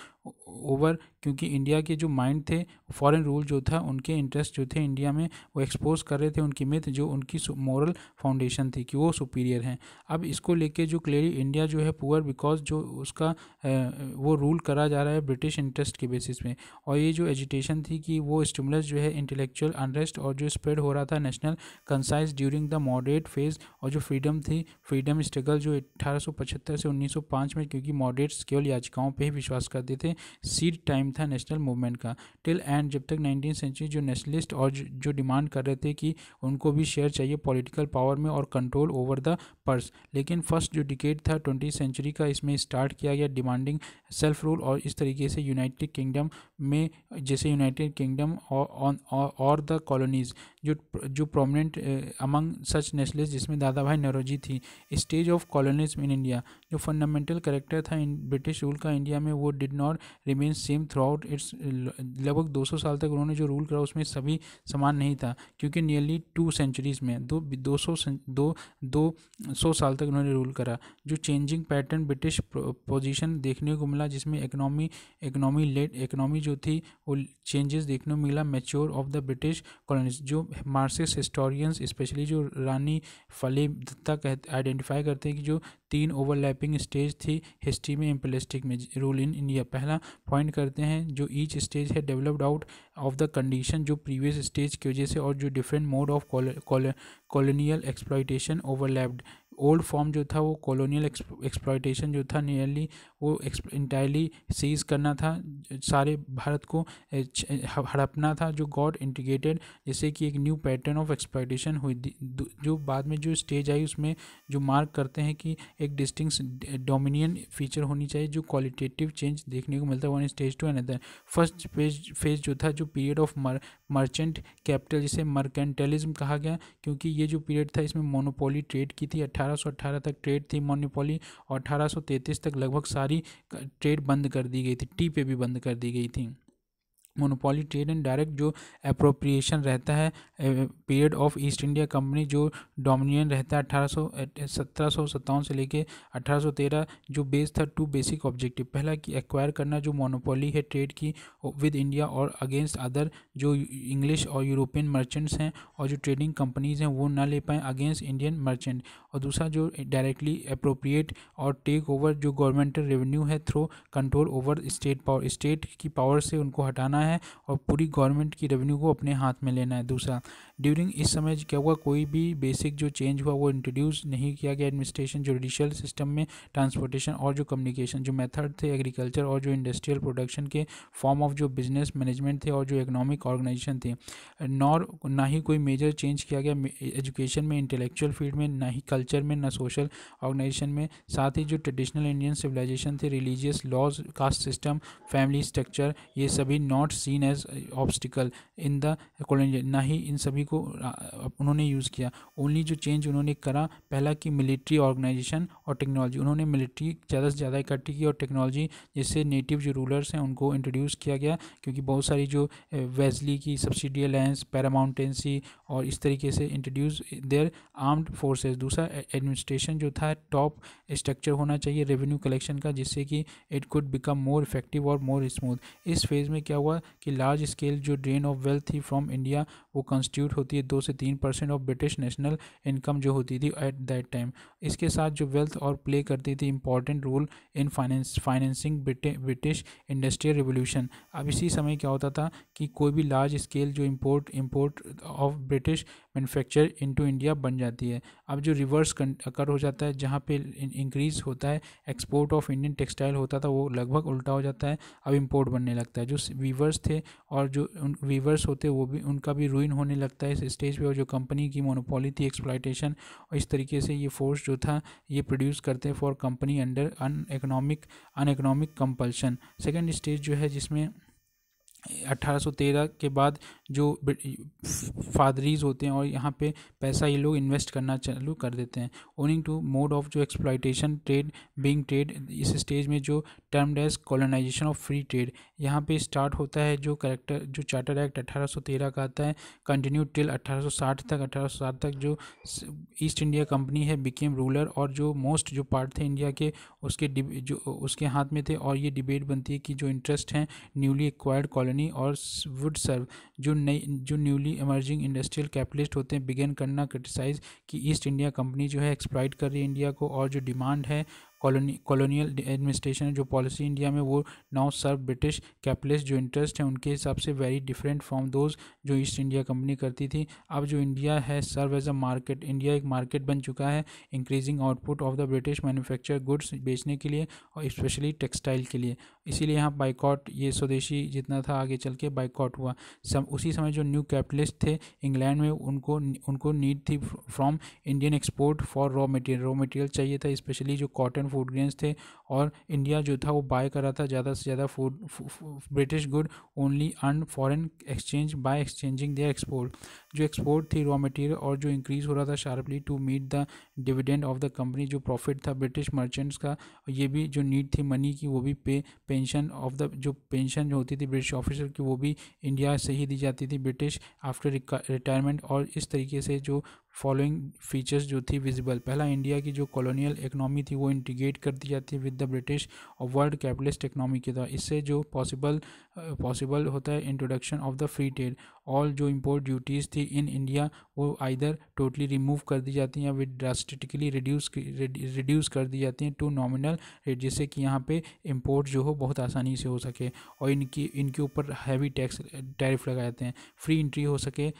ओवर, क्योंकि इंडिया के जो माइंड थे फॉरेन रूल जो था उनके इंटरेस्ट जो थे इंडिया में वो एक्सपोज कर रहे थे उनकी मिथ जो उनकी मॉरल फाउंडेशन थी कि वो सुपीरियर हैं। अब इसको लेके जो क्लियरली इंडिया जो है पुअर बिकॉज जो उसका वो रूल करा जा रहा है ब्रिटिश इंटरेस्ट के बेसिस में। और ये जो एजिटेशन थी कि वो स्टिमुलस जो है इंटेलेक्चुअल अनरेस्ट और जो स्प्रेड हो रहा था national concise during the moderate phase, और जो फ्रीडम थी फ्रीडम स्ट्रगल जो 1875 से 1905 में, क्योंकि मॉडरेट्स केवल याचिकाओं पे ही विश्वास करते थे, सीड टाइम था नेशनल मूवमेंट का टिल एंड, जब तक 19वीं सेंचुरी जो नेशनलिस्ट और जो डिमांड कर रहे थे कि उनको भी शेयर चाहिए पॉलिटिकल पावर में और कंट्रोल ओवर द पर्स। लेकिन फर्स्ट जो डिकेड था 20वीं सेंचुरी का इसमें स्टार्ट किया गया डिमांडिंग सेल्फ रूल, और इस तरीके से यूनाइटेड किंगडम में जैसे यूनाइटेड किंगडम और द कॉलोनीज़ जो प्रोमिनेंट अमंग सच नेशनलिस्ट जिसमें दादा भाई नौरोजी थी। Stage of colonialism in India, जो फंडामेंटल करेक्टर था इन ब्रिटिश रूल का इंडिया में वो did not remain same through out it's, लगभग 200 साल तक उन्होंने जो रूल करा उसमें सभी समान नहीं था, क्योंकि नियरली 2 सेंचुरीज़ में 200 साल तक उन्होंने रूल करा। जो चेंजिंग पैटर्न ब्रिटिश पोजीशन देखने को मिला जिसमें इकोनॉमी जो थी वो चेंजेस देखने को मिला mature of the British colonies. जो मार्क्सिस्ट हिस्टोरियंस स्पेशली जो रानी फले दत्ता आइडेंटिफाई करते हैं कि जो 3 ओवरलैपिंग स्टेज थी हिस्ट्री में इम्पलिस्टिक में रूल इन इंडिया। पहला पॉइंट करते हैं जो ईच स्टेज है developed out of the condition जो प्रीवियस स्टेज की वजह से और जो different mode of colonial exploitation overlapped. Old form जो था वो कॉलोनियल एक्सप्लॉयटेशन जो था नियरली वो इंटायरली सीज करना था, सारे भारत को हड़पना था, जो गॉड इंटीग्रेटेड, जैसे कि एक न्यू पैटर्न ऑफ एक्सप्लॉयटेशन हुई। जो बाद में जो स्टेज आई उसमें जो मार्क करते हैं कि एक डिस्टिंक्ट डोमिनियन फीचर होनी चाहिए जो क्वालिटेटिव चेंज देखने को मिलता है one stage to another. First phase जो था जो पीरियड ऑफ मर्चेंट कैपिटल जिसे मर्केंटलिज्म कहा गया, क्योंकि ये जो पीरियड था इसमें मोनोपोली ट्रेड की थी। 1818 तक ट्रेड थी मोनोपोली और 1833 तक लगभग सारी ट्रेड बंद कर दी गई थी, टी पे भी बंद कर दी गई थी। मोनोपोली ट्रेड एंड डायरेक्ट जो अप्रोप्रिएशन रहता है period of east India company जो डोमिनियन रहता है 1757 से लेके 1813, जो बेस था 2 बेसिक ऑब्जेक्टिव। पहला कि एक्वायर करना जो मोनोपोली है ट्रेड की विद इंडिया और अगेंस्ट अदर जो इंग्लिश और यूरोपियन मर्चेंट्स हैं और जो ट्रेडिंग कंपनीज़ हैं वो ना ले पाएँ अगेंस्ट इंडियन मर्चेंट। और दूसरा जो डायरेक्टली अप्रोप्रिएट और टेक ओवर जो गवर्नमेंटल रेवेन्यू है through control over state power, state की पावर से उनको हटाना है और पूरी गवर्नमेंट की रेवेन्यू को अपने हाथ में लेना है। दूसरा ड्यूरिंग इस समय क्या हुआ कोई भी बेसिक जो चेंज हुआ वो इंट्रोड्यूस नहीं किया गया एडमिनिस्ट्रेशन जुडिशियल सिस्टम में, ट्रांसपोर्टेशन और जो कम्युनिकेशन जो मेथड थे एग्रीकल्चर और जो इंडस्ट्रियल प्रोडक्शन के फॉर्म ऑफ जो बिजनेस मैनेजमेंट थे और जो इकोनॉमिक ऑर्गेनाइजेशन थी। ना ही कोई मेजर चेंज किया गया एजुकेशन में, इंटेलेक्चुअल फील्ड में, ना ही कल्चर में, ना सोशल ऑर्गेनाइजेशन में। साथ ही जो ट्रेडिशनल इंडियन सिविलाइजेशन थे, religious laws, caste system, family structure, ये सभी not seen as obstacle in the colony, ना ही इन सभी को उन्होंने यूज़ किया। ओनली जो चेंज उन्होंने करा पहला कि मिलिट्री ऑर्गेनाइजेशन और टेक्नोलॉजी, उन्होंने मिलिट्री ज़्यादा से ज़्यादा इकट्ठी की और टेक्नोलॉजी जिससे नेटिव जो रूलर्स हैं उनको इंट्रोड्यूस किया गया, क्योंकि बहुत सारी जो वेस्ली की सब्सिडी अलायंस, पैरामाउंटेंसी और इस तरीके से इंट्रोड्यूस देयर आर्म्ड फोर्सेस। दूसरा एडमिनिस्ट्रेशन जो था टॉप स्ट्रक्चर होना चाहिए रेवेन्यू कलेक्शन का, जिससे कि it could become more effective और मोर स्मूथ। इस फेज़ में क्या हुआ कि लार्ज स्केल जो ड्रेन ऑफ वेल्थ थी फ्रॉम इंडिया वो कंस्टिट्यूट होती है 2 से 3% ऑफ ब्रिटिश नेशनल इनकम जो होती थी एट दैट टाइम। इसके साथ जो वेल्थ और प्ले करती थी important role in financing British industrial revolution. अब इसी समय क्या होता था कि कोई भी लार्ज स्केल जो import of British manufacture into India बन जाती है। अब जो रिवर्स अकर हो जाता है, जहाँ पे इंक्रीज होता है एक्सपोर्ट ऑफ इंडियन टेक्सटाइल होता था वो लगभग उल्टा हो जाता है, अब इंपोर्ट बनने लगता है। जो वीवर्स थे और जो वीवर्स होते वो भी उनका भी रूइन होने लगता है इस स्टेज पे, और जो कंपनी की मोनोपोली थी एक्सप्लॉयटेशन, और इस तरीके से ये फोर्स जो था ये प्रोड्यूस करते हैं for company under an economic compulsion. Second stage जो है जिसमें 1813 के बाद जो फादरीज होते हैं और यहाँ पे पैसा ये लोग इन्वेस्ट करना चालू कर देते हैं। ओनिंग टू मोड ऑफ जो एक्सप्लॉइटेशन ट्रेड बिंग ट्रेड, इस स्टेज में जो termed as colonisation of free trade यहाँ पे स्टार्ट होता है। जो चार्टर एक्ट 1813 का आता है, कंटिन्यू टिल 1860 तक। 1860 तक जो ईस्ट इंडिया कंपनी है बिकेम रूलर, और जो मोस्ट जो पार्ट थे इंडिया के जो उसके हाथ में थे। और ये डिबेट बनती है कि जो इंटरेस्ट हैं न्यूली एक्वायर्ड कॉलोनी और वुड सर्व जो न्यूली इमर्जिंग इंडस्ट्रियल कैपिटलिस्ट होते हैं बिगेन करना क्रिटिसाइज कि ईस्ट इंडिया कंपनी जो है एक्सप्लॉइट कर रही है इंडिया को। और जो डिमांड है कॉलोनियल एडमिनिस्ट्रेशन जो पॉलिसी इंडिया में, वो नाउ सर्व ब्रिटिश कैपिटलिस्ट जो इंटरेस्ट है उनके हिसाब से वेरी डिफरेंट फ्रॉम दोज जो ईस्ट इंडिया कंपनी करती थी। अब जो इंडिया है serve as a market, India एक मार्केट बन चुका है increasing output of the British manufacture goods बेचने के लिए और स्पेशली टेक्सटाइल के लिए। इसीलिए यहाँ बाइकॉट, ये स्वदेशी जितना था आगे चल के बाइकॉट हुआ। उसी समय जो न्यू कैपिटलिस्ट थे इंग्लैंड में, उनको नीड थी from Indian export for raw material चाहिए था, स्पेशली जो कॉटन फूड ग्रेन्स थे। और इंडिया जो था वो बाय कर रहा था ज़्यादा से ज़्यादा British good only earn foreign exchange by exchanging their export. जो एक्सपोर्ट थी रॉ मटेरियल और जो इंक्रीज़ हो रहा था sharply to meet the dividend of the company, जो प्रॉफिट था ब्रिटिश मर्चेंट्स का, ये भी जो नीड थी मनी की वो भी पेंशन ऑफ द जो पेंशन जो होती थी ब्रिटिश ऑफिसर की वो भी इंडिया से ही दी जाती थी ब्रिटिश आफ्टर रिटायरमेंट। और इस तरीके से जो फॉलोइंग फीचर्स जो थी विजिबल, पहला इंडिया की जो कॉलोनियल इकोनॉमी थी वो इंटीग्रेट कर दी जाती है विद द ब्रिटिश और वर्ल्ड कैपिटलिस्ट इकोनॉमी के द्वारा। इससे जो पॉसिबल होता है introduction of the free trade. All जो इम्पोर्ट ड्यूटीज़ थी इन इंडिया वो आइदर टोटली रिमूव कर दी जाती हैं या विद ड्रास्टिकली रिड्यूस कर दी जाती हैं टू नॉमिनल रेट, जिससे कि यहाँ पे इम्पोर्ट जो हो बहुत आसानी से हो सके और इनके ऊपर हैवी टैरिफ लगाए जाते हैं, फ्री एंट्री हो सके।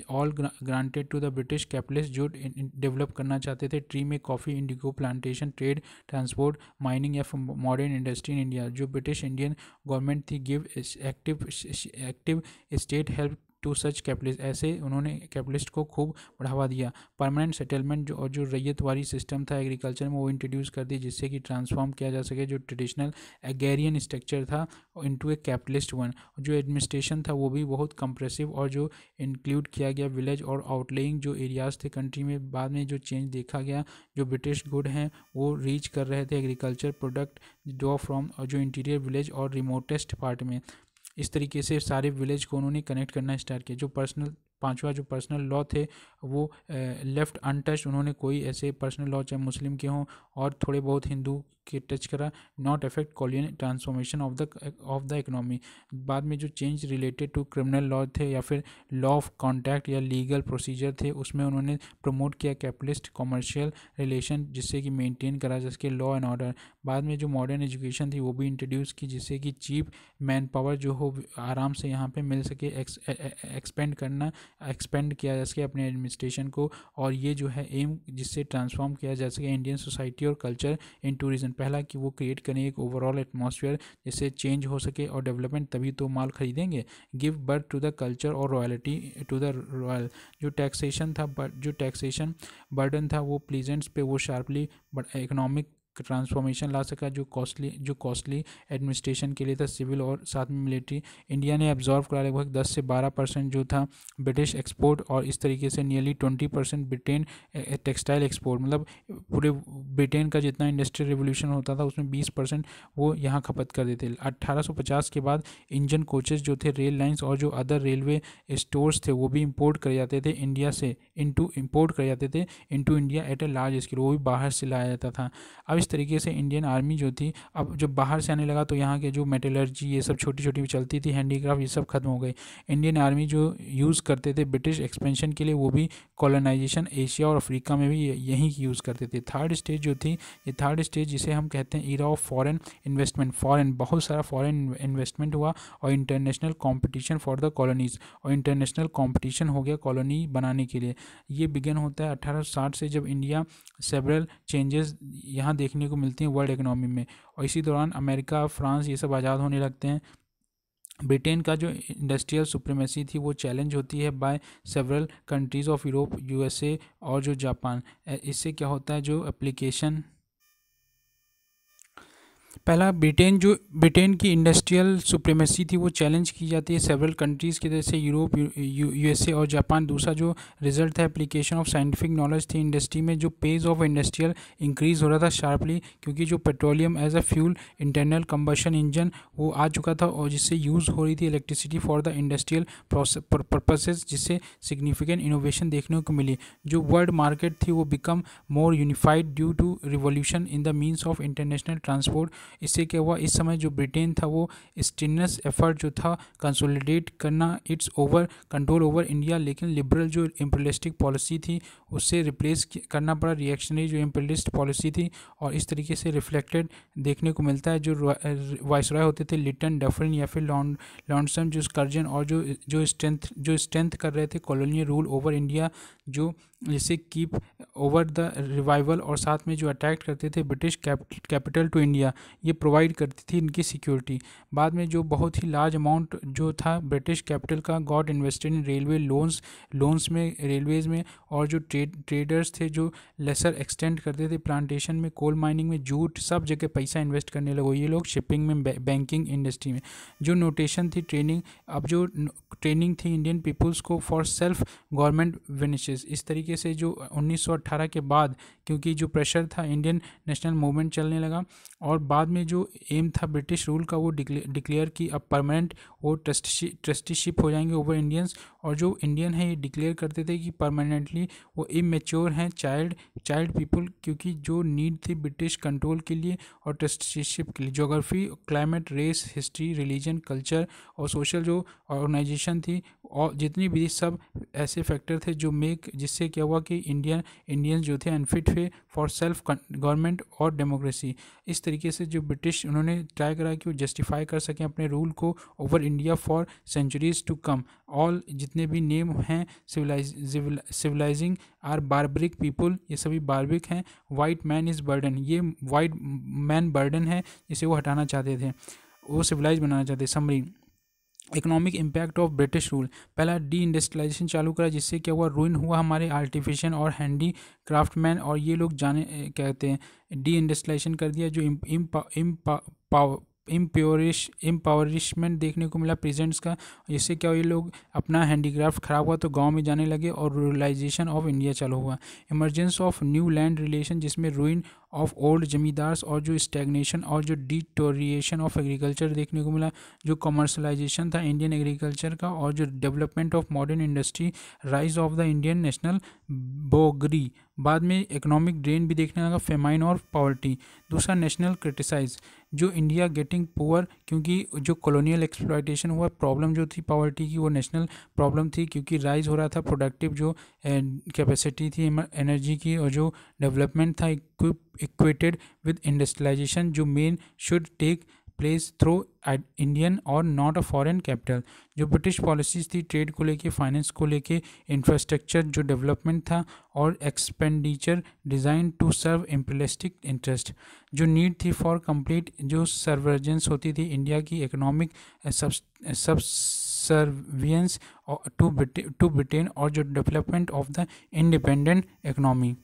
All granted to the British capitalist जो डेवलप करना चाहते थे ट्री में coffee indigo plantation trade transport mining या मॉडर्न इंडस्ट्री इन इंडिया। जो ब्रिटिश इंडियन गवर्नमेंट थी give active state help to such capitalist, ऐसे उन्होंने कैपिटलिस्ट को खूब बढ़ावा दिया। परमानेंट सेटलमेंट जो रैयतवारी सिस्टम था एग्रीकल्चर में वो इंट्रोड्यूस कर दी, जिससे कि ट्रांसफॉर्म किया जा सके जो ट्रेडिशनल एग्रेरियन स्ट्रक्चर था इनटू ए कैपिटलिस्ट वन। जो एडमिनिस्ट्रेशन था वो भी बहुत कंप्रेसिव और जो इंक्लूड किया गया विलेज और आउटलेइंग जो एरियाज़ थे कंट्री में। बाद में जो चेंज देखा गया, जो ब्रिटिश गुड हैं वो रीच कर रहे थे एग्रीकल्चर प्रोडक्ट ड्रॉ फ्रॉम जो इंटीरियर विलेज और रिमोटेस्ट पार्ट में। इस तरीके से सारे विलेज को उन्होंने कनेक्ट करना स्टार्ट किया। जो पांचवा जो पर्सनल लॉ थे वो लेफ्ट अनटच, उन्होंने कोई ऐसे पर्सनल लॉ चाहे मुस्लिम के हों और थोड़े बहुत हिंदू के टच करा, not affect colonial transformation of the economy. बाद में जो change related to criminal law थे या फिर लॉ ऑफ कॉन्ट्रैक्ट या लीगल प्रोसीजर थे, उसमें उन्होंने प्रमोट किया कैपिटलिस्ट कॉमर्शियल रिलेशन, जिससे कि मेंटेन करा जा सके लॉ एंड ऑर्डर। बाद में जो मॉडर्न एजुकेशन थी वो भी इंट्रोड्यूस की, जिससे कि चीप मैन पावर जो हो आराम से यहाँ पे मिल सके, एक्सपेंड किया जा सके अपने एडमिनिस्ट्रेशन को। और ये जो है एम जिससे ट्रांसफॉर्म किया जा सके इंडियन सोसाइटी और कल्चर इन टूरिज्म। पहला कि वो क्रिएट करें एक ओवरऑल एटमॉस्फेयर जिससे चेंज हो सके और डेवलपमेंट, तभी तो माल खरीदेंगे। Give birth to the culture और रॉयल्टी टू द रॉयल। जो टैक्सेशन बर्डन था वो प्लीजेंट्स पे वो शार्पली इकोनॉमिक ट्रांसफॉर्मेशन ला सका, जो कॉस्टली एडमिनिस्ट्रेशन के लिए था, सिविल और साथ में मिलिट्री। इंडिया ने एब्जॉर्व करा लगभग 10 से 12% जो था ब्रिटिश एक्सपोर्ट, और इस तरीके से नियरली 20% ब्रिटेन टेक्सटाइल एक्सपोर्ट, मतलब पूरे ब्रिटेन का जितना इंडस्ट्रियल रिवोल्यूशन होता था उसमें 20% वो यहाँ खपत कर देते। 1850 के बाद इंजन कोचेस जो थे, रेल लाइन्स और जो अदर रेलवे स्टोर्स थे वो भी इंपोर्ट करे जाते थे इंडिया से into India at a large scale, वो भी बाहर से लाया जाता था। अब इस तरीके से इंडियन आर्मी जो थी, अब जब बाहर से आने लगा तो यहाँ के जो मेटलर्जी ये सब छोटी छोटी चलती थी, हैंडीक्राफ्ट, ये सब खत्म हो गई। इंडियन आर्मी जो यूज़ करते थे ब्रिटिश एक्सपेंशन के लिए, वो भी कॉलोनाइजेशन एशिया और अफ्रीका में भी यहीं की यूज़ करते थे। थर्ड स्टेज जो थी, ये थर्ड स्टेज जिसे हम कहते हैं ईरा ऑफ फॉरेन इन्वेस्टमेंट, बहुत सारा फॉरेन इन्वेस्टमेंट हुआ और international competition for the colonies, और इंटरनेशनल कॉम्पिटिशन हो गया कॉलोनी बनाने के लिए। ये बिगन होता है 1860 से, जब इंडिया सेवरल चेंजेस यहाँ देखने को मिलती हैं वर्ल्ड इकोनॉमी में, और इसी दौरान अमेरिका, फ्रांस ये सब आज़ाद होने लगते हैं। ब्रिटेन का जो इंडस्ट्रियल सुप्रीमेसी थी वो चैलेंज होती है by several countries of Europe, USA और जो जापान। इससे क्या होता है, जो पहला ब्रिटेन की इंडस्ट्रियल सुप्रीमेसी थी वो चैलेंज की जाती है सेवरल कंट्रीज़ की, जैसे यूरोप, यूएसए और जापान। दूसरा जो रिजल्ट था एप्लीकेशन ऑफ साइंटिफिक नॉलेज थी इंडस्ट्री में, जो पेज ऑफ इंडस्ट्रियल इंक्रीज हो रहा था शार्पली, क्योंकि जो petroleum as a fuel internal combustion engine वो आ चुका था और जिससे यूज़ हो रही थी electricity for the industrial purposes, जिससे सिग्निफिकेंट इनोवेशन देखने को मिली। जो वर्ल्ड मार्केट थी वो become more unified due to revolution in the means of international transport. इससे क्या हुआ, इस समय जो ब्रिटेन था वो स्टीनस एफर्ट जो था कंसोलिडेट करना it's over control over India, लेकिन लिबरल जो इम्पीरियलिस्टिक पॉलिसी थी उससे रिप्लेस करना पड़ा रिएक्शनरी जो इम्पीरियलिस्ट पॉलिसी थी। और इस तरीके से रिफ्लेक्टेड देखने को मिलता है। जो वाइसरॉय होते थे लिटन, डफरिन या फिर लॉन्डसन, जो स्कर्जन और जो स्ट्रेंथ कर रहे थे कॉलोनियल रूल ओवर इंडिया, जो जिससे कीप ओवर द रिवाइवल, और साथ में जो अटैक करते थे ब्रिटिश कैपिटल टू इंडिया, ये प्रोवाइड करती थी इनकी सिक्योरिटी। बाद में जो बहुत ही लार्ज अमाउंट जो था ब्रिटिश कैपिटल का got invested in railway loans में, रेलवेज़ में, और जो ट्रेडर्स थे जो लेसर एक्सटेंड करते थे प्लांटेशन में, कोल माइनिंग में, जूट, सब जगह पैसा इन्वेस्ट करने लगे ये लोग, शिपिंग में, बैंकिंग इंडस्ट्री में। जो नोटेशन थी ट्रेनिंग, अब जो ट्रेनिंग थी इंडियन पीपल्स को फॉर सेल्फ गवर्नमेंट विनिशेस। इस तरीके से जो 1918 के बाद, क्योंकि जो प्रेशर था इंडियन नेशनल मूवमेंट चलने लगा, और बाद में जो एम था ब्रिटिश रूल का वो डिक्लेयर की अब परमानेंट वो ट्रस्टीशिप हो जाएंगे ओवर इंडियंस। और जो इंडियन है ये डिक्लेयर करते थे कि परमानेंटली वो इमेच्योर हैं, चाइल्ड पीपल, क्योंकि जो नीड थी ब्रिटिश कंट्रोल के लिए और ट्रस्टीशिप के लिए। Geography, climate, race, history, religion, culture और सोशल जो ऑर्गेनाइजेशन थी, और जितनी भी सब ऐसे फैक्टर थे जो जिससे क्या हुआ कि इंडियंस जो थे अनफिट थे फॉर सेल्फ गवर्नमेंट और डेमोक्रेसी। इस तरीके से जो ब्रिटिश उन्होंने ट्राई करा कि वो जस्टिफाई कर सकें अपने रूल को over India for centuries to come. All जितने भी नेम हैं सिविलाइजिंग आर बारबरिक पीपल, ये सभी बारबरिक हैं। वाइट मैन इज़ बर्डन, ये वाइट मैन बर्डन है जिसे वो हटाना चाहते थे, वो सिविलाइज बनाना चाहते। Summary economic impact of British rule, पहला डी इंडस्ट्रियलाइजेशन चालू करा, जिससे क्या हुआ, रूइन हुआ हमारे आर्टिफिशियल और हैंडी क्राफ्टमैन, और ये लोग कहते हैं डी इंडस्ट्रियलाइजेशन कर दिया। जो इम्पावरिशमेंट देखने को मिला प्रेजेंट्स का, जिससे क्या हुआ, ये लोग अपना हैंडीक्राफ्ट ख़राब हुआ तो गांव में जाने लगे और रूरलाइजेशन ऑफ इंडिया चालू हुआ। Emergence of new land relation, जिसमें रूइन ऑफ ओल्ड जमींदार्स और जो स्टैग्नेशन और जो डिटोरिएशन ऑफ एग्रीकल्चर देखने को मिला। जो कमर्शलाइजेशन था इंडियन एग्रीकल्चर का, और जो development of modern industry, rise of the Indian national बोगरी। बाद में इकोनॉमिक ड्रेन भी देखने लगा, फेमाइन और पॉवर्टी। दूसरा नेशनल क्रिटिसाइज, जो इंडिया गेटिंग पुअर, क्योंकि जो कॉलोनियल एक्सप्लॉयटेशन हुआ, प्रॉब्लम जो थी पॉवर्टी की वो नेशनल प्रॉब्लम थी, क्योंकि राइज हो रहा था प्रोडक्टिव जो कैपेसिटी थी एनर्जी की, और जो डेवलपमेंट था इक्वेटेड विद इंडस्ट्रियलाइजेशन, जो main should take place through Indian और नॉट अ फॉरेन कैपिटल। जो ब्रिटिश पॉलिसीज़ थी ट्रेड को लेके, फाइनेंस को लेके, इंफ्रास्ट्रक्चर जो डेवलपमेंट था, और expenditure design to serve imperialistic interest. जो नीड थी फॉर कंप्लीट जो सर्वर्जेंस होती थी इंडिया की इकोनॉमिक सबसर्वियंस टू ब्रिटेन, और जो development of the independent economy.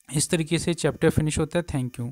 इस तरीके से चैप्टर फिनिश होता है। Thank you.